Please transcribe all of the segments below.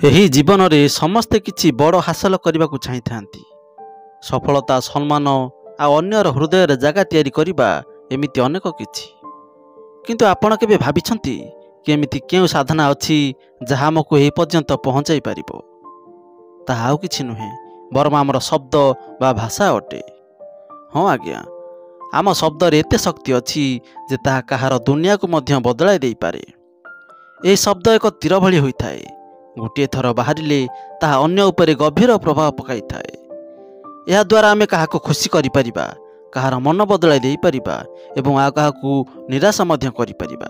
ଏହି ଜୀବନରେ ସମସ୍ତେ କିଛି ବଡ଼ ହାସଲ କରିବାକୁ ଚାହିଁଥାନ୍ତି। ସଫଳତା, ସମ୍ମାନ ଆଉ ଅନ୍ୟର ହୃଦୟରେ ଜାଗା ତିଆରି କରିବା ଏମିତି ଅନେକ କିଛି। କିନ୍ତୁ ଆପଣ କେବେ ଭାବିଛନ୍ତି କି ଏମିତି କେଉଁ ସାଧନା ଅଛି ଯାହା ଆମକୁ ଏହି ପର୍ଯ୍ୟନ୍ତ ପହଞ୍ଚାଇ ପାରିବ? ତାହା ଆଉ କିଛି ନୁହେଁ ବରଂ ଆମର ଶବ୍ଦ ବା ଭାଷା ଅଟେ। ହଁ ଆଜ୍ଞା, ଆମ ଶବ୍ଦରେ ଏତେ ଶକ୍ତି ଅଛି ଯେ ତାହା କାହାର ଦୁନିଆକୁ ମଧ୍ୟ ବଦଳାଇ ଦେଇପାରେ। ଏହି ଶବ୍ଦ ଏକ ତୀର ଭଳି ହୋଇଥାଏ। ଗୋଟିଏ ଥର ବାହାରିଲେ ତାହା ଅନ୍ୟ ଉପରେ ଗଭୀର ପ୍ରଭାବ ପକାଇଥାଏ। ଏହାଦ୍ୱାରା ଆମେ କାହାକୁ ଖୁସି କରିପାରିବା, କାହାର ମନ ବଦଳାଇ ଦେଇପାରିବା ଏବଂ ଆଉ କାହାକୁ ନିରାଶ ମଧ୍ୟ କରିପାରିବା।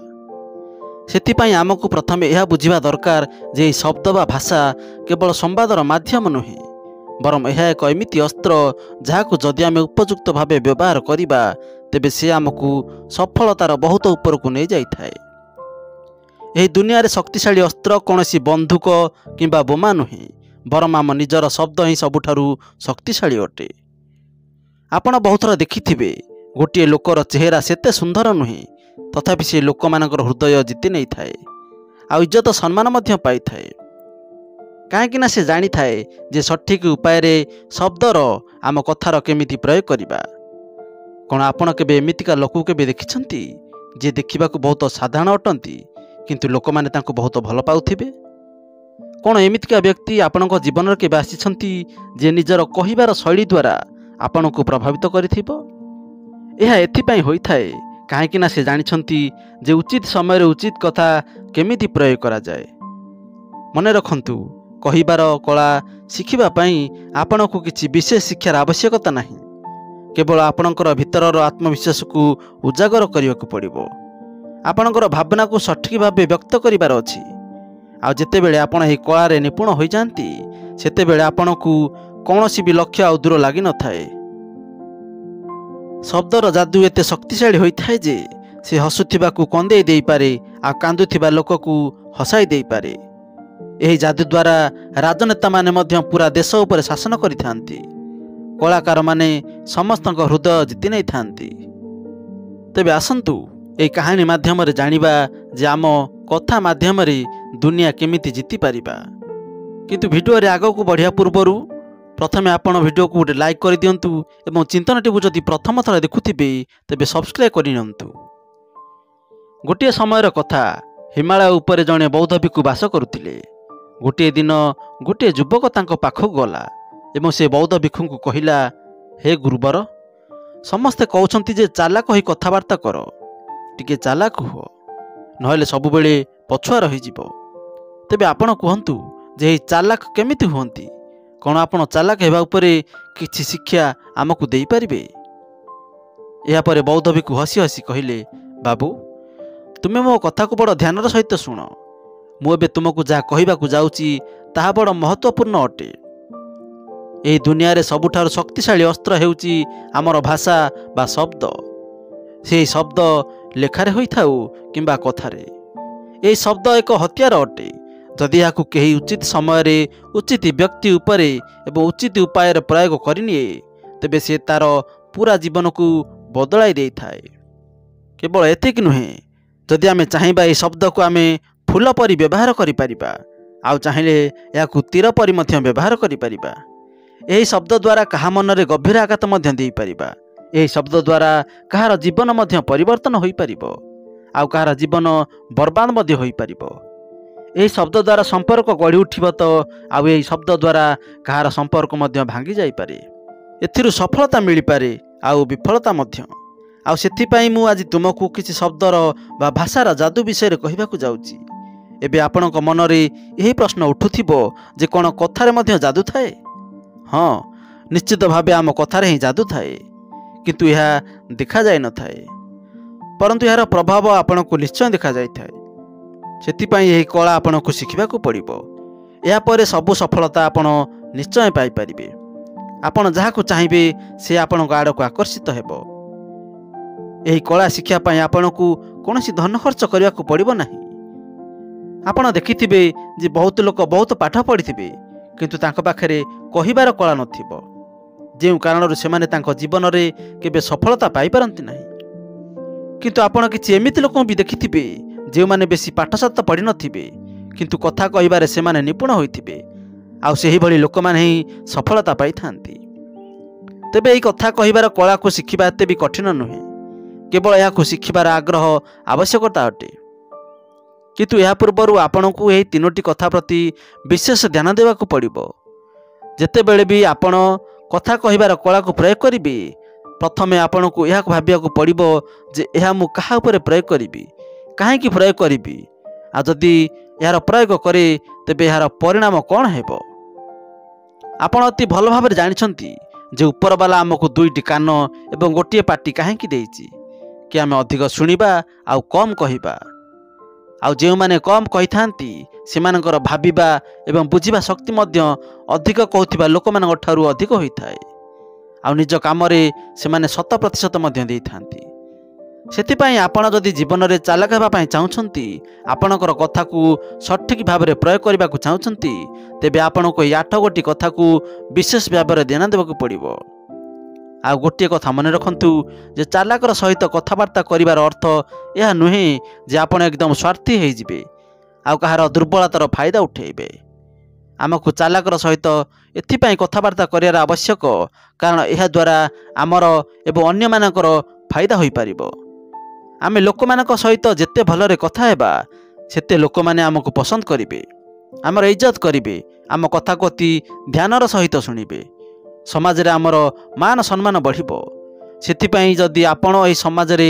ସେଥିପାଇଁ ଆମକୁ ପ୍ରଥମେ ଏହା ବୁଝିବା ଦରକାର ଯେ ଏହି ଶବ୍ଦ ବା ଭାଷା କେବଳ ସମ୍ବାଦର ମାଧ୍ୟମ ନୁହେଁ, ବରଂ ଏହା ଏକ ଏମିତି ଅସ୍ତ୍ର ଯାହାକୁ ଯଦି ଆମେ ଉପଯୁକ୍ତ ଭାବେ ବ୍ୟବହାର କରିବା ତେବେ ସେ ଆମକୁ ସଫଳତାର ବହୁତ ଉପରକୁ ନେଇଯାଇଥାଏ। ଏହି ଦୁନିଆରେ ଶକ୍ତିଶାଳୀ ଅସ୍ତ୍ର କୌଣସି ବନ୍ଧୁକ କିମ୍ବା ବୋମା ନୁହେଁ, ବରଂ ଆମ ନିଜର ଶବ୍ଦ ହିଁ ସବୁଠାରୁ ଶକ୍ତିଶାଳୀ ଅଟେ। ଆପଣ ବହୁଥର ଦେଖିଥିବେ ଗୋଟିଏ ଲୋକର ଚେହେରା ସେତେ ସୁନ୍ଦର ନୁହେଁ, ତଥାପି ସେ ଲୋକମାନଙ୍କର ହୃଦୟ ଜିତି ନେଇଥାଏ ଆଉ ଇଜ୍ଜତ ସମ୍ମାନ ମଧ୍ୟ ପାଇଥାଏ। କାହିଁକିନା ସେ ଜାଣିଥାଏ ଯେ ସଠିକ୍ ଉପାୟରେ ଶବ୍ଦର ଆମ କଥାର କେମିତି ପ୍ରୟୋଗ କରିବା। କ'ଣ ଆପଣ କେବେ ଏମିତିକା ଲୋକକୁ କେବେ ଦେଖିଛନ୍ତି ଯିଏ ଦେଖିବାକୁ ବହୁତ ସାଧାରଣ ଅଟନ୍ତି କିନ୍ତୁ ଲୋକମାନେ ତାଙ୍କୁ ବହୁତ ଭଲ ପାଉଥିବେ? କ'ଣ ଏମିତିକା ବ୍ୟକ୍ତି ଆପଣଙ୍କ ଜୀବନରେ କେବେ ଆସିଛନ୍ତି ଯେ ନିଜର କହିବାର ଶୈଳୀ ଦ୍ୱାରା ଆପଣଙ୍କୁ ପ୍ରଭାବିତ କରିଥିବ? ଏହା ଏଥିପାଇଁ ହୋଇଥାଏ କାହିଁକିନା ସେ ଜାଣିଛନ୍ତି ଯେ ଉଚିତ ସମୟରେ ଉଚିତ କଥା କେମିତି ପ୍ରୟୋଗ କରାଯାଏ। ମନେ ରଖନ୍ତୁ, କହିବାର କଳା ଶିଖିବା ପାଇଁ ଆପଣଙ୍କୁ କିଛି ବିଶେଷ ଶିକ୍ଷାର ଆବଶ୍ୟକତା ନାହିଁ। କେବଳ ଆପଣଙ୍କର ଭିତରର ଆତ୍ମବିଶ୍ୱାସକୁ ଉଜାଗର କରିବାକୁ ପଡ଼ିବ। ଆପଣଙ୍କର ଭାବନାକୁ ସଠିକ୍ ଭାବେ ବ୍ୟକ୍ତ କରିବାର ଅଛି। ଆଉ ଯେତେବେଳେ ଆପଣ ଏହି କଳାରେ ନିପୁଣ ହୋଇଯାଆନ୍ତି ସେତେବେଳେ ଆପଣଙ୍କୁ କୌଣସି ବି ଲକ୍ଷ୍ୟ ଆଉ ଦୂର ଲାଗିନଥାଏ। ଶବ୍ଦର ଯାଦୁ ଏତେ ଶକ୍ତିଶାଳୀ ହୋଇଥାଏ ଯେ ସେ ହସୁଥିବାକୁ କନ୍ଦେଇ ଦେଇପାରେ ଆଉ କାନ୍ଦୁଥିବା ଲୋକକୁ ହସାଇ ଦେଇପାରେ। ଏହି ଯାଦୁ ଦ୍ୱାରା ରାଜନେତାମାନେ ମଧ୍ୟ ପୁରା ଦେଶ ଉପରେ ଶାସନ କରିଥାନ୍ତି। କଳାକାରମାନେ ସମସ୍ତଙ୍କ ହୃଦୟ ଜିତି ନେଇଥାନ୍ତି। ତେବେ ଆସନ୍ତୁ ଏହି କାହାଣୀ ମାଧ୍ୟମରେ ଜାଣିବା ଯେ ଆମ କଥା ମାଧ୍ୟମରେ ଦୁନିଆ କେମିତି ଜିତିପାରିବା। କିନ୍ତୁ ଭିଡ଼ିଓରେ ଆଗକୁ ବଢ଼ିବା ପୂର୍ବରୁ ପ୍ରଥମେ ଆପଣ ଭିଡ଼ିଓକୁ ଗୋଟେ ଲାଇକ୍ କରିଦିଅନ୍ତୁ ଏବଂ ଚିନ୍ତନଟିକୁ ଯଦି ପ୍ରଥମ ଥର ଦେଖୁଥିବେ ତେବେ ସବସ୍କ୍ରାଇବ୍ କରିନିଅନ୍ତୁ। ଗୋଟିଏ ସମୟର କଥା, ହିମାଳୟ ଉପରେ ଜଣେ ବୌଦ୍ଧ ଭିକ୍ଷୁ ବାସ କରୁଥିଲେ। ଗୋଟିଏ ଦିନ ଗୋଟିଏ ଯୁବକ ତାଙ୍କ ପାଖକୁ ଗଲା ଏବଂ ସେ ବୌଦ୍ଧ ଭିକ୍ଷୁଙ୍କୁ କହିଲା, ହେ ଗୁରୁବର, ସମସ୍ତେ କହୁଛନ୍ତି ଯେ ଚାଲାକ ହୋଇ କଥାବାର୍ତ୍ତା କର, ଟିକେ ଚାଲାକ ହୁଅ, ନହେଲେ ସବୁବେଳେ ପଛୁଆ ରହିଯିବ। ତେବେ ଆପଣ କୁହନ୍ତୁ ଯେ ଏହି ଚାଲାକ କେମିତି ହୁଅନ୍ତି? କ'ଣ ଆପଣ ଚାଲାକ ହେବା ଉପରେ କିଛି ଶିକ୍ଷା ଆମକୁ ଦେଇପାରିବେ? ଏହାପରେ ବୌଦ୍ଧ ଭିକ୍ଷୁ ହସି ହସି କହିଲେ, ବାବୁ, ତୁମେ ମୋ କଥାକୁ ବଡ଼ ଧ୍ୟାନର ସହିତ ଶୁଣ। ମୁଁ ଏବେ ତୁମକୁ ଯାହା କହିବାକୁ ଯାଉଛି ତାହା ବଡ଼ ମହତ୍ତ୍ୱପୂର୍ଣ୍ଣ ଅଟେ। ଏହି ଦୁନିଆରେ ସବୁଠାରୁ ଶକ୍ତିଶାଳୀ ଅସ୍ତ୍ର ହେଉଛି ଆମର ଭାଷା ବା ଶବ୍ଦ। ସେହି ଶବ୍ଦ ଲେଖାରେ ହୋଇଥାଉ କିମ୍ବା କଥାରେ। ଏହି ଶବ୍ଦ ଏକ ହତିଆର ଅଟେ। ଯଦି ଏହାକୁ କେହି ଉଚିତ ସମୟରେ ଉଚିତ ବ୍ୟକ୍ତି ଉପରେ ଏବଂ ଉଚିତ ଉପାୟରେ ପ୍ରୟୋଗ କରିନିଏ ତେବେ ସେ ତାର ପୁରା ଜୀବନକୁ ବଦଳାଇ ଦେଇଥାଏ। କେବଳ ଏତିକି ନୁହେଁ, ଯଦି ଆମେ ଚାହିଁବା ଏହି ଶବ୍ଦକୁ ଆମେ ଫୁଲ ପରି ବ୍ୟବହାର କରିପାରିବା, ଆଉ ଚାହିଁଲେ ଏହାକୁ ତୀର ପରି ମଧ୍ୟ ବ୍ୟବହାର କରିପାରିବା। ଏହି ଶବ୍ଦ ଦ୍ୱାରା କାହା ମନରେ ଗଭୀର ଆଘାତ ମଧ୍ୟ ଦେଇପାରିବା। ଏହି ଶବ୍ଦ ଦ୍ୱାରା କାହାର ଜୀବନ ମଧ୍ୟ ପରିବର୍ତ୍ତନ ହୋଇପାରିବ ଆଉ କାହାର ଜୀବନ ବର୍ବାଦ ମଧ୍ୟ ହୋଇପାରିବ। ଏହି ଶବ୍ଦ ଦ୍ୱାରା ସମ୍ପର୍କ ଗଢ଼ି ଉଠିବ ତ ଆଉ ଏହି ଶବ୍ଦ ଦ୍ୱାରା କାହାର ସମ୍ପର୍କ ମଧ୍ୟ ଭାଙ୍ଗି ଯାଇପାରେ। ଏଥିରୁ ସଫଳତା ମିଳିପାରେ ଆଉ ବିଫଳତା ମଧ୍ୟ। ଆଉ ସେଥିପାଇଁ ମୁଁ ଆଜି ତୁମକୁ କିଛି ଶବ୍ଦର ବା ଭାଷାର ଯାଦୁ ବିଷୟରେ କହିବାକୁ ଯାଉଛି। ଏବେ ଆପଣଙ୍କ ମନରେ ଏହି ପ୍ରଶ୍ନ ଉଠୁଥିବ ଯେ କ'ଣ କଥାରେ ମଧ୍ୟ ଯାଦୁ ଥାଏ? ହଁ, ନିଶ୍ଚିତ ଭାବେ ଆମ କଥାରେ ହିଁ ଯାଦୁ ଥାଏ, କିନ୍ତୁ ଏହା ଦେଖାଯାଇନଥାଏ। ପରନ୍ତୁ ଏହାର ପ୍ରଭାବ ଆପଣଙ୍କୁ ନିଶ୍ଚୟ ଦେଖାଯାଇଥାଏ। ସେଥିପାଇଁ ଏହି କଳା ଆପଣଙ୍କୁ ଶିଖିବାକୁ ପଡ଼ିବ। ଏହାପରେ ସବୁ ସଫଳତା ଆପଣ ନିଶ୍ଚୟ ପାଇପାରିବେ। ଆପଣ ଯାହାକୁ ଚାହିଁବେ ସେ ଆପଣଙ୍କ ଆଡ଼କୁ ଆକର୍ଷିତ ହେବ। ଏହି କଳା ଶିଖିବା ପାଇଁ ଆପଣଙ୍କୁ କୌଣସି ଧନ ଖର୍ଚ୍ଚ କରିବାକୁ ପଡ଼ିବ ନାହିଁ। ଆପଣ ଦେଖିଥିବେ ଯେ ବହୁତ ଲୋକ ବହୁତ ପାଠ ପଢ଼ିଥିବେ କିନ୍ତୁ ତାଙ୍କ ପାଖରେ କହିବାର କଳା ନଥିବ, ଯେଉଁ କାରଣରୁ ସେମାନେ ତାଙ୍କ ଜୀବନରେ କେବେ ସଫଳତା ପାଇପାରନ୍ତି ନାହିଁ। କିନ୍ତୁ ଆପଣ କିଛି ଏମିତି ଲୋକଙ୍କୁ ବି ଦେଖିଥିବେ ଯେଉଁମାନେ ବେଶୀ ପାଠଶାଠ ପଢ଼ିନଥିବେ କିନ୍ତୁ କଥା କହିବାରେ ସେମାନେ ନିପୁଣ ହୋଇଥିବେ ଆଉ ସେହିଭଳି ଲୋକମାନେ ହିଁ ସଫଳତା ପାଇଥାନ୍ତି। ତେବେ ଏହି କଥା କହିବାର କଳାକୁ ଶିଖିବା ଏତେ ବି କଠିନ ନୁହେଁ, କେବଳ ଏହାକୁ ଶିଖିବାର ଆଗ୍ରହ ଆବଶ୍ୟକତା ଅଟେ। କିନ୍ତୁ ଏହା ପୂର୍ବରୁ ଆପଣଙ୍କୁ ଏହି 3ଟି କଥା ପ୍ରତି ବିଶେଷ ଧ୍ୟାନ ଦେବାକୁ ପଡ଼ିବ। ଯେତେବେଳେ ବି ଆପଣ କଥା କହିବାର କଳାକୁ ପ୍ରୟୋଗ କରିବେ, ପ୍ରଥମେ ଆପଣଙ୍କୁ ଏହାକୁ ଭାବିବାକୁ ପଡ଼ିବ ଯେ ଏହା ମୁଁ କାହା ଉପରେ ପ୍ରୟୋଗ କରିବି, କାହିଁକି ପ୍ରୟୋଗ କରିବି, ଆଉ ଯଦି ଏହାର ପ୍ରୟୋଗ କରେ ତେବେ ଏହାର ପରିଣାମ କ'ଣ ହେବ। ଆପଣ ଅତି ଭଲ ଭାବରେ ଜାଣିଛନ୍ତି ଯେ ଉପରବାଲା ଆମକୁ 2ଟି କାନ ଏବଂ ଗୋଟିଏ ପାଟି କାହିଁକି ଦେଇଛି କି ଆମେ ଅଧିକ ଶୁଣିବା ଆଉ କମ୍ କହିବା। ଆଉ ଯେଉଁମାନେ କମ୍ କହିଥାନ୍ତି ସେମାନଙ୍କର ଭାବିବା ଏବଂ ବୁଝିବା ଶକ୍ତି ମଧ୍ୟ ଅଧିକ କହୁଥିବା ଲୋକମାନଙ୍କ ଠାରୁ ଅଧିକ ହୋଇଥାଏ ଆଉ ନିଜ କାମରେ ସେମାନେ 100% ମଧ୍ୟ ଦେଇଥାନ୍ତି। ସେଥିପାଇଁ ଆପଣ ଯଦି ଜୀବନରେ ଚାଲାକ ହେବା ପାଇଁ ଚାହୁଁଛନ୍ତି, ଆପଣଙ୍କର କଥାକୁ ସଠିକ୍ ଭାବରେ ପ୍ରୟୋଗ କରିବାକୁ ଚାହୁଁଛନ୍ତି, ତେବେ ଆପଣଙ୍କୁ ଏହି 8ଗୋଟି କଥାକୁ ବିଶେଷ ଭାବରେ ଧ୍ୟାନ ଦେବାକୁ ପଡ଼ିବ। ଆଉ ଗୋଟିଏ କଥା ମନେ ରଖନ୍ତୁ ଯେ ଚାଲାକର ସହିତ କଥାବାର୍ତ୍ତା କରିବାର ଅର୍ଥ ଏହା ନୁହେଁ ଯେ ଆପଣ ଏକଦମ ସ୍ୱାର୍ଥୀ ହୋଇଯିବେ ଆଉ କାହାର ଦୁର୍ବଳତାର ଫାଇଦା ଉଠାଇବେ। ଆମକୁ ଚାଲାକର ସହିତ ଏଥିପାଇଁ କଥାବାର୍ତ୍ତା କରିବାର ଆବଶ୍ୟକ କାରଣ ଏହାଦ୍ୱାରା ଆମର ଏବଂ ଅନ୍ୟମାନଙ୍କର ଫାଇଦା ହୋଇପାରିବ। ଆମେ ଲୋକମାନଙ୍କ ସହିତ ଯେତେ ଭଲରେ କଥା ହେବା ସେତେ ଲୋକମାନେ ଆମକୁ ପସନ୍ଦ କରିବେ, ଆମର ଇଜ୍ଜତ କରିବେ, ଆମ କଥାକୁ ଅତି ଧ୍ୟାନର ସହିତ ଶୁଣିବେ। ସମାଜରେ ଆମର ମାନ ସମ୍ମାନ ବଢ଼ିବ। ସେଥିପାଇଁ ଯଦି ଆପଣ ଏହି ସମାଜରେ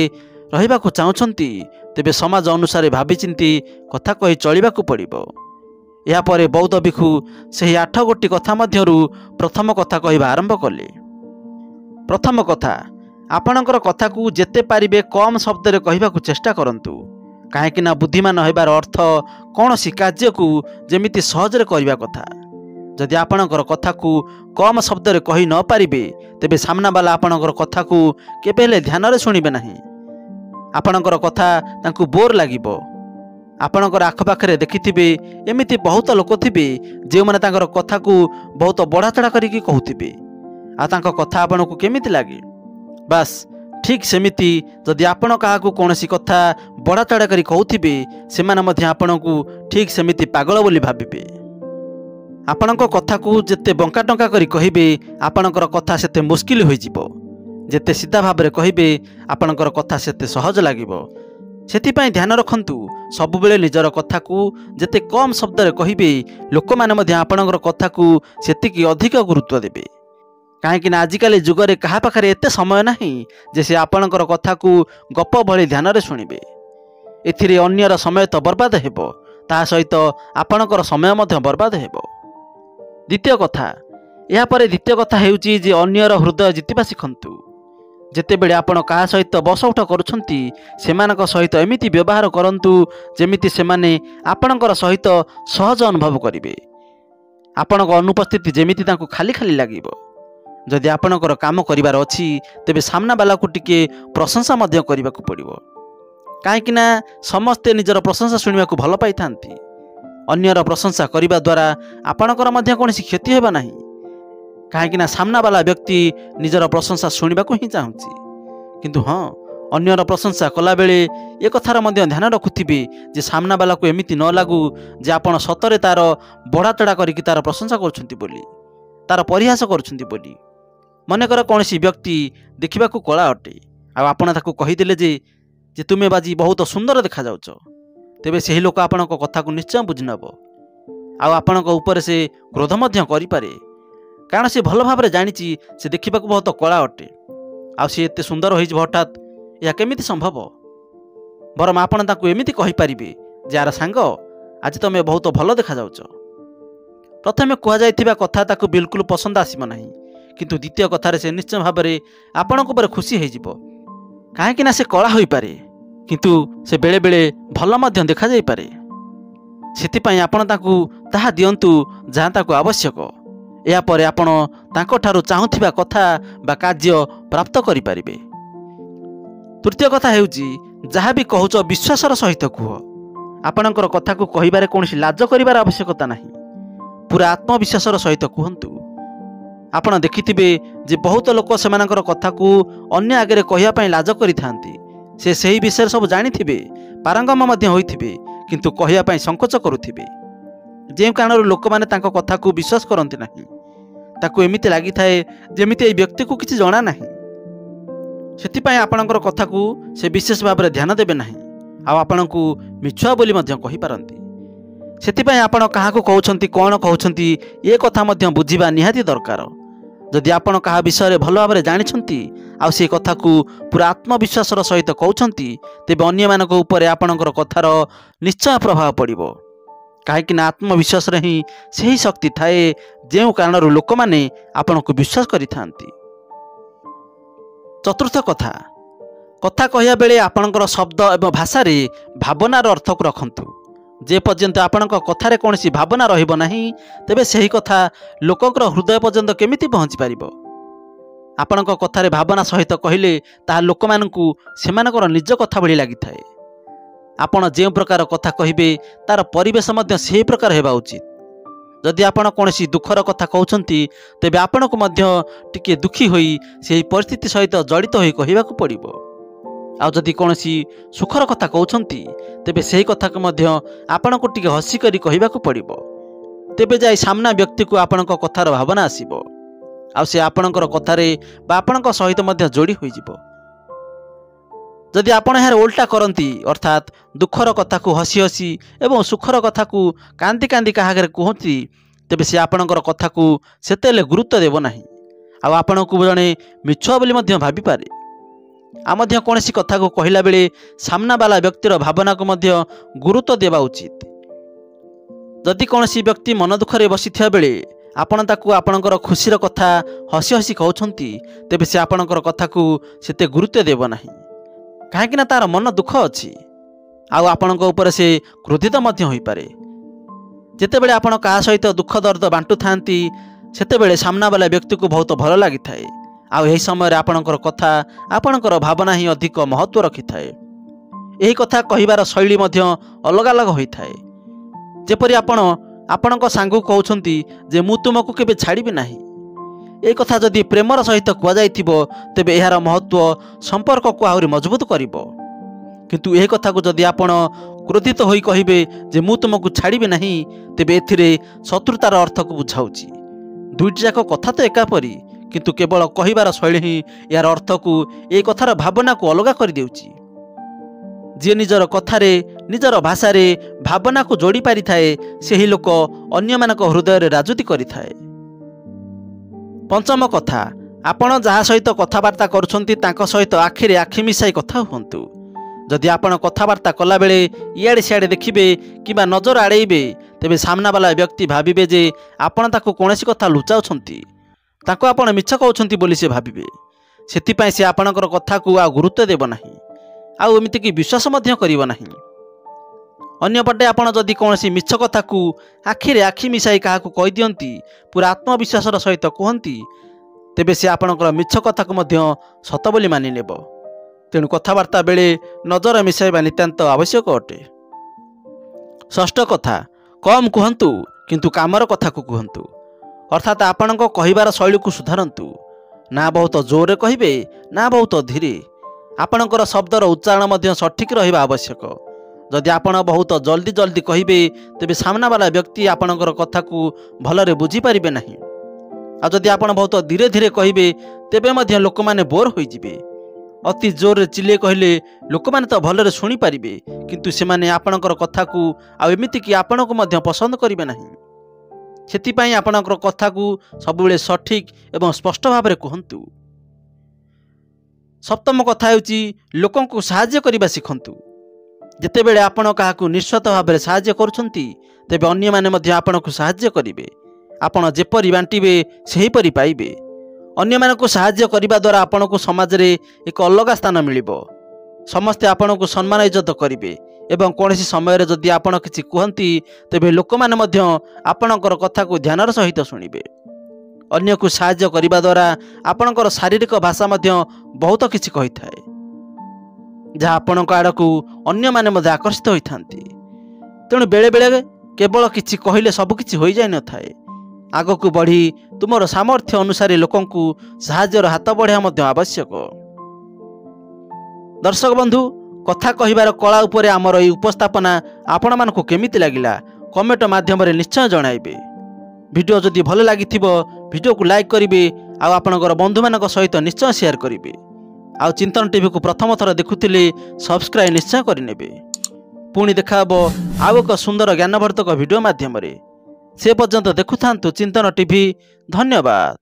ରହିବାକୁ ଚାହୁଁଛନ୍ତି, ତେବେ ସମାଜ ଅନୁସାରେ ଭାବିଚିନ୍ତି କଥା କହି ଚଳିବାକୁ ପଡ଼ିବ। ଏହାପରେ ବୌଦ୍ଧ ଭିକ୍ଷୁ ସେହି 8ଗୋଟି କଥା ମଧ୍ୟରୁ ପ୍ରଥମ କଥା କହିବା ଆରମ୍ଭ କଲେ। ପ୍ରଥମ କଥା, ଆପଣଙ୍କର କଥାକୁ ଯେତେ ପାରିବେ କମ୍ ଶବ୍ଦରେ କହିବାକୁ ଚେଷ୍ଟା କରନ୍ତୁ, କାହିଁକିନା ବୁଦ୍ଧିମାନ ହେବାର ଅର୍ଥ କୌଣସି କାର୍ଯ୍ୟକୁ ଯେମିତି ସହଜରେ କରିବା କଥା। ଯଦି ଆପଣଙ୍କର କଥାକୁ କମ୍ ଶବ୍ଦରେ କହି ନ ପାରିବେ, ତେବେ ସାମ୍ନାବାଲା ଆପଣଙ୍କର କଥାକୁ କେବେ ହେଲେ ଧ୍ୟାନରେ ଶୁଣିବେ ନାହିଁ। ଆପଣଙ୍କର କଥା ତାଙ୍କୁ ବୋର୍ ଲାଗିବ। ଆପଣଙ୍କର ଆଖପାଖରେ ଦେଖିଥିବେ ଏମିତି ବହୁତ ଲୋକ ଥିବେ ଯେଉଁମାନେ ତାଙ୍କର କଥାକୁ ବହୁତ ବଢ଼ାଚଢ଼ା କରିକି କହୁଥିବେ ଆଉ ତାଙ୍କ କଥା ଆପଣଙ୍କୁ କେମିତି ଲାଗେ। ବାସ୍ ଠିକ୍ ସେମିତି ଯଦି ଆପଣ କାହାକୁ କୌଣସି କଥା ବଢ଼ାଚଢ଼ା କରି କହୁଥିବେ, ସେମାନେ ମଧ୍ୟ ଆପଣଙ୍କୁ ଠିକ୍ ସେମିତି ପାଗଳ ବୋଲି ଭାବିବେ। ଆପଣଙ୍କ କଥାକୁ ଯେତେ ବଙ୍କା ଟଙ୍କା କରି କହିବେ, ଆପଣଙ୍କର କଥା ସେତେ ମୁସ୍କିଲ ହୋଇଯିବ। ଯେତେ ସିଧା ଭାବରେ କହିବେ, ଆପଣଙ୍କର କଥା ସେତେ ସହଜ ଲାଗିବ। ସେଥିପାଇଁ ଧ୍ୟାନ ରଖନ୍ତୁ, ସବୁବେଳେ ନିଜର କଥାକୁ ଯେତେ କମ୍ ଶବ୍ଦରେ କହିବେ, ଲୋକମାନେ ମଧ୍ୟ ଆପଣଙ୍କର କଥାକୁ ସେତିକି ଅଧିକ ଗୁରୁତ୍ୱ ଦେବେ। କାହିଁକିନା ଆଜିକାଲି ଯୁଗରେ କାହା ପାଖରେ ଏତେ ସମୟ ନାହିଁ ଯେ ସେ ଆପଣଙ୍କର କଥାକୁ ଗପ ଭଳି ଧ୍ୟାନରେ ଶୁଣିବେ। ଏଥିରେ ଅନ୍ୟର ସମୟ ତ ବର୍ବାଦ ହେବ, ତାହା ସହିତ ଆପଣଙ୍କର ସମୟ ମଧ୍ୟ ବର୍ବାଦ ହେବ। ଦ୍ୱିତୀୟ କଥା, ଏହାପରେ ଦ୍ୱିତୀୟ କଥା ହେଉଛି ଯେ ଅନ୍ୟର ହୃଦୟ ଜିତିବା ଶିଖନ୍ତୁ। ଯେତେବେଳେ ଆପଣ କାହା ସହିତ ବସ ଉଠ କରୁଛନ୍ତି, ସେମାନଙ୍କ ସହିତ ଏମିତି ବ୍ୟବହାର କରନ୍ତୁ ଯେମିତି ସେମାନେ ଆପଣଙ୍କର ସହିତ ସହଜ ଅନୁଭବ କରିବେ। ଆପଣଙ୍କ ଅନୁପସ୍ଥିତି ଯେମିତି ତାଙ୍କୁ ଖାଲି ଖାଲି ଲାଗିବ। ଯଦି ଆପଣଙ୍କର କାମ କରିବାର ଅଛି, ତେବେ ସାମ୍ନାବାଲାକୁ ଟିକେ ପ୍ରଶଂସା ମଧ୍ୟ କରିବାକୁ ପଡ଼ିବ, କାହିଁକିନା ସମସ୍ତେ ନିଜର ପ୍ରଶଂସା ଶୁଣିବାକୁ ଭଲ ପାଇଥାନ୍ତି। ଅନ୍ୟର ପ୍ରଶଂସା କରିବା ଦ୍ୱାରା ଆପଣଙ୍କର ମଧ୍ୟ କୌଣସି କ୍ଷତି ହେବ ନାହିଁ, କାହିଁକିନା ସାମ୍ନାବାଲା ବ୍ୟକ୍ତି ନିଜର ପ୍ରଶଂସା ଶୁଣିବାକୁ ହିଁ ଚାହୁଁଛି। କିନ୍ତୁ ହଁ, ଅନ୍ୟର ପ୍ରଶଂସା କଲାବେଳେ ଏ କଥାର ମଧ୍ୟ ଧ୍ୟାନ ରଖୁଥିବେ ଯେ ସାମ୍ନାବାଲାକୁ ଏମିତି ନ ଲାଗୁ ଯେ ଆପଣ ସତରେ ତାର ବଢ଼ାଚଢ଼ା କରିକି ତାର ପ୍ରଶଂସା କରୁଛନ୍ତି ବୋଲି, ତାର ପରିହାସ କରୁଛନ୍ତି ବୋଲି। ମନେକର କୌଣସି ବ୍ୟକ୍ତି ଦେଖିବାକୁ କଳା ଅଟେ ଆଉ ଆପଣ ତାକୁ କହିଦେଲେ ଯେ ତୁମେ ବାଜି ବହୁତ ସୁନ୍ଦର ଦେଖାଯାଉଛ, ତେବେ ସେହି ଲୋକ ଆପଣଙ୍କ କଥାକୁ ନିଶ୍ଚୟ ବୁଝିନେବ ଆଉ ଆପଣଙ୍କ ଉପରେ ସେ କ୍ରୋଧ ମଧ୍ୟ କରିପାରେ, କାରଣ ସେ ଭଲ ଭାବରେ ଜାଣିଛି ସେ ଦେଖିବାକୁ ବହୁତ କଳା ଅଟେ ଆଉ ସେ ଏତେ ସୁନ୍ଦର ହୋଇଯିବ ହଠାତ୍, ଏହା କେମିତି ସମ୍ଭବ। ବରଂ ଆପଣ ତାଙ୍କୁ ଏମିତି କହିପାରିବେ ଯେ ଆର ସାଙ୍ଗ, ଆଜି ତୁମେ ବହୁତ ଭଲ ଦେଖାଯାଉଛ। ପ୍ରଥମେ କୁହାଯାଇଥିବା କଥା ତାକୁ ବିଲକୁଲ ପସନ୍ଦ ଆସିବ ନାହିଁ, କିନ୍ତୁ ଦ୍ୱିତୀୟ କଥାରେ ସେ ନିଶ୍ଚୟ ଭାବରେ ଆପଣଙ୍କ ଉପରେ ଖୁସି ହୋଇଯିବ, କାହିଁକିନା ସେ କଳା ହୋଇପାରେ କିନ୍ତୁ ସେ ବେଳେବେଳେ ଭଲ ମଧ୍ୟ ଦେଖାଯାଇପାରେ। ସେଥିପାଇଁ ଆପଣ ତାଙ୍କୁ ତାହା ଦିଅନ୍ତୁ ଯାହା ତାକୁ ଆବଶ୍ୟକ। ଏହାପରେ ଆପଣ ତାଙ୍କଠାରୁ ଚାହୁଁଥିବା କଥା ବା କାର୍ଯ୍ୟ ପ୍ରାପ୍ତ କରିପାରିବେ। ତୃତୀୟ କଥା ହେଉଛି, ଯାହା ବି କହୁଛ ବିଶ୍ୱାସର ସହିତ କୁହ। ଆପଣଙ୍କର କଥାକୁ କହିବାରେ କୌଣସି ଲାଜ କରିବାର ଆବଶ୍ୟକତା ନାହିଁ, ପୁରା ଆତ୍ମବିଶ୍ୱାସର ସହିତ କୁହନ୍ତୁ। ଆପଣ ଦେଖିଥିବେ ଯେ ବହୁତ ଲୋକ ସେମାନଙ୍କର କଥାକୁ ଅନ୍ୟ ଆଗରେ କହିବା ପାଇଁ ଲାଜ କରିଥାନ୍ତି। ସେ ସେହି ବିଷୟରେ ସବୁ ଜାଣିଥିବେ, ପାରଙ୍ଗମ ମଧ୍ୟ ହୋଇଥିବେ, किंतु कहया पई संकोच करुथिबे। जे कारणरू लोक माने तांको कथा को विश्वास करंती नाही, ताकू एमिति लागि थाए जेमिति ए व्यक्ति को किछि जणा नाही। सेति पई आपणकर कथा को से विशेष भाव में ध्यान देबे नाही, आ आपणकू मिछुआ बोली मध्य कहि पारंती। सेति पई आपण काहाकू कहउछंती कोन कहउछंती ए कथा मध्य बुझिबा निहाती दरकार। जदि आपण कहा विषय भल भाव में जानिछंती आ से कथा को पूरा आत्मविश्वास सहित कहउछंती, तेबे अन्य मानक ऊपर आपणकर कथार निश्चय प्रभाव पड़िबो। काहेकि आत्मविश्वास रे ही सही शक्ति थाए जे कारणरू लोक माने आपणकू विश्वास करिथांती। चतुर्थ कथा कथा कहया बेले आपणकर शब्द एवं भाषा रे भावनार अर्थ को रखंतु। जे पर्यंत आपणक कथारे कोनसी भावना रहिबो नाही, तेबे सही कथा लोककर हृदय पर्यंत केमिति पहुँची पारिबो। आपणक कथारे भावना सहित कहिले ताहा लोक मानकू सेमानकर निज कथा भली लागि थाए। आपण जे प्रकार कथा कहिबे तार परिवेश मध्य सही प्रकार हेबा उचित। जदि आपण कोनसी दुखर कथा कहउछंती, तेबे आपणक मध्य टिके दुखी होई सेही परिस्थिति सहित जड़ित होई कहिबाकू पड़िबो। आ जदि कोनसी सुखर कथा कहउछंती, तेबे सेही कथा को मध्य आपणक टिके हसी करी कहिबाकू पड़िबो। तेबे जाई सामना व्यक्ति को आपणक कथार भावना आसीबो, आ से आपणकर कथारे बा आपणक सहित मध्य जोड़ी होई जिवो। जदि आपण यार उल्टा करंती, अर्थात दुखर कथा को हसी हसी एवं सुखर कथा को कांदी कांदी काहागरे कहती, तेबे से आपणकर कथा को सेतेले गुरुत्व देबो नाही, आ आपणकू जणे मिछुआ बोली मध्य भाबी पारे। आ मध्य कोनसी कथा को कहिला बेले सामना वाला व्यक्तिर भावना को मध्य गुरुत्व देबा उचित। जदि कोनसी व्यक्ति मन दुखरे बसिथिया बेले आपण ताकू आपणकर खुशीर कथा हसी हसी कहउछंती, तेबे से आपणकर कथा को सेते गुरुत्व देबो नाही, काहेकि ना तार मन दुख अछि आ आपणक ऊपर से क्रोधित मध्य होई पारे। जेतेबेले आपण का सहित दुख दर्द बांटू थांती, सेतेबेले सामना वाला व्यक्ति को बहुत भल लागि थाए। आ एही समय आपणकर कथा आपणकर भावना ही अधिक महत्व रखि थाए। एही कथा कहिबार शैली मध्य अलग अलग होई थाए। जेपरि आपणक सांगू कहउछंती जे मु तुमको केबे छाड़िबे नाही। ए कथा जदि प्रेमर सहित कुआ जाइथिबो, तेबे एहार महत्व संपर्क को आहुरी मजबूत करिबो। किंतु एही कथा को जदि आपण क्रोधित होई कहिबे जे मु तुमको छाड़िबे नाही, तेबे एथिरे शत्रुतार अर्थ को बुझाउची। दुईटी जाक कथा तो एका परी, किंतु केवल कहिबार शैली ही यार अर्थ को ए कथार भावना को अलगा कर देउची। जे निजर कथारे निजर भाषा रे भावना को जोड़ी पारि थाए, सेही लोक अन्य मानक हृदय रे राजूती करि थाए। पंचम कथा आपण जहा सहित कथबार्ता करुछंती तांको सहित आखिरे आखि मिसाई कथा हुंतु। जदि आपण कथबार्ता कला बेले इयाडे सियाडे देखिबे किबा नजर आड़ेइबे, तेबे सामना वाला व्यक्ति भाबिबे जे आपण ताको कोनसी कथा लुचाउछंती, ताको आपण मिछ कहउछंती बोली से भाबिबे। सेति पई से आपणकर कथा को आ गुरुत्व देबो नाही, आ एमिति कि विश्वास मध्य करिवो नाही। अन्य पटे आपण जदि कोनसी मिछ कथा को आखिरे आखि मिसाई काहाकू कहि दियंती, पूरा आत्मविश्वासर सहित कहंती, तेबे से आपणकर मिछ कथा को मध्य सत बोली मानि नेबो। तेणु कथबार्ता बेले नजर मिसाइबा नितांत आवश्यक अटे। षष्ठ कथा कम कहंतु किंतु कामर कथा को कहंतु। अर्थात आपणक कहिबार शैली को सुधारंतु। ना बहुत जोरे कहिबे ना बहुत धीरे। आपणकर शब्दर उच्चारण मध्य सठिक रहिबा आवश्यक। जदि आपण बहुत जल्दी जल्दी कहिबे, तेबे सामना वाला व्यक्ति आपणकर कथा को भलरे बुझी पारिबे नाही। आ जदि आपण बहुत धीरे धीरे कहिबे, तेबे मध्य लोक माने बोर होई जिबे। अति जोर चिल्ले कहले लोक माने तो भलरे सुनी पारिबे, किंतु सेमाने आपणकर कथा को आ एमिति कि आपणको मध्य पसंद करिबे नाही। सेति पई आपणकर कथा को सबुबेले सठिक एवं स्पष्ट भाव में कहंतु। सप्तम कथा हेउची लोकंकु सहाय्य करिबा सिखंतु। जेतेबेले आपण काहाकू निस्वार्थ भाव में सहाय्य करुछंती, तेबे अन्य माने मध्य आपणकु सहाय्य करिबे। आपण जेपरि बांटिबे सेहीपरि पाइबे। अन्य मानकु सहाय्य करिबा द्वारा आपणकु समाज रे एक अलग स्थान मिलिबो। समस्ते आपणकु सम्मान इज्जत करिबे एवं कोनसी समय रे जदि आपण किछि कहंती, तेबे लोक माने मध्य आपणकर कथा को ध्यानर सहित सुनिबे। अन्य को सहाय्य करिबा द्वारा आपणकर शारीरिक भाषा मध्य बहुत किछि कहि थाए, जहा आपणक आडकू अन्य माने मध्य आकर्षित होई थांती। तेणु बेले बेले केवल किछि कहिले सब किछि होई जाय न थाए। आगकू बढ़ी तुमर सामर्थ्य अनुसार लोकंकु साहाय्यर हाथ बढ़िया मध्य आवश्यक। दर्शक बंधु, କଥା କହିବାର କଳା ଉପରେ ଆମର ଏହି ଉପସ୍ଥାପନା ଆପଣମାନଙ୍କୁ କେମିତି ଲାଗିଲା କମେଣ୍ଟ ମାଧ୍ୟମରେ ନିଶ୍ଚୟ ଜଣାଇବେ। ଭିଡ଼ିଓ ଯଦି ଭଲ ଲାଗିଥିବ ଭିଡ଼ିଓକୁ ଲାଇକ୍ କରିବେ ଆଉ ଆପଣଙ୍କର ବନ୍ଧୁମାନଙ୍କ ସହିତ ନିଶ୍ଚୟ ସେୟାର କରିବେ। ଆଉ ଚିନ୍ତନ ଟିଭିକୁ ପ୍ରଥମ ଥର ଦେଖୁଥିଲେ ସବସ୍କ୍ରାଇବ୍ ନିଶ୍ଚୟ କରିନେବେ। ପୁଣି ଦେଖାହେବ ଆଉ ଏକ ସୁନ୍ଦର ଜ୍ଞାନବର୍ଦ୍ଧକ ଭିଡ଼ିଓ ମାଧ୍ୟମରେ। ସେ ପର୍ଯ୍ୟନ୍ତ ଦେଖୁଥାନ୍ତୁ ଚିନ୍ତନ ଟିଭି। ଧନ୍ୟବାଦ।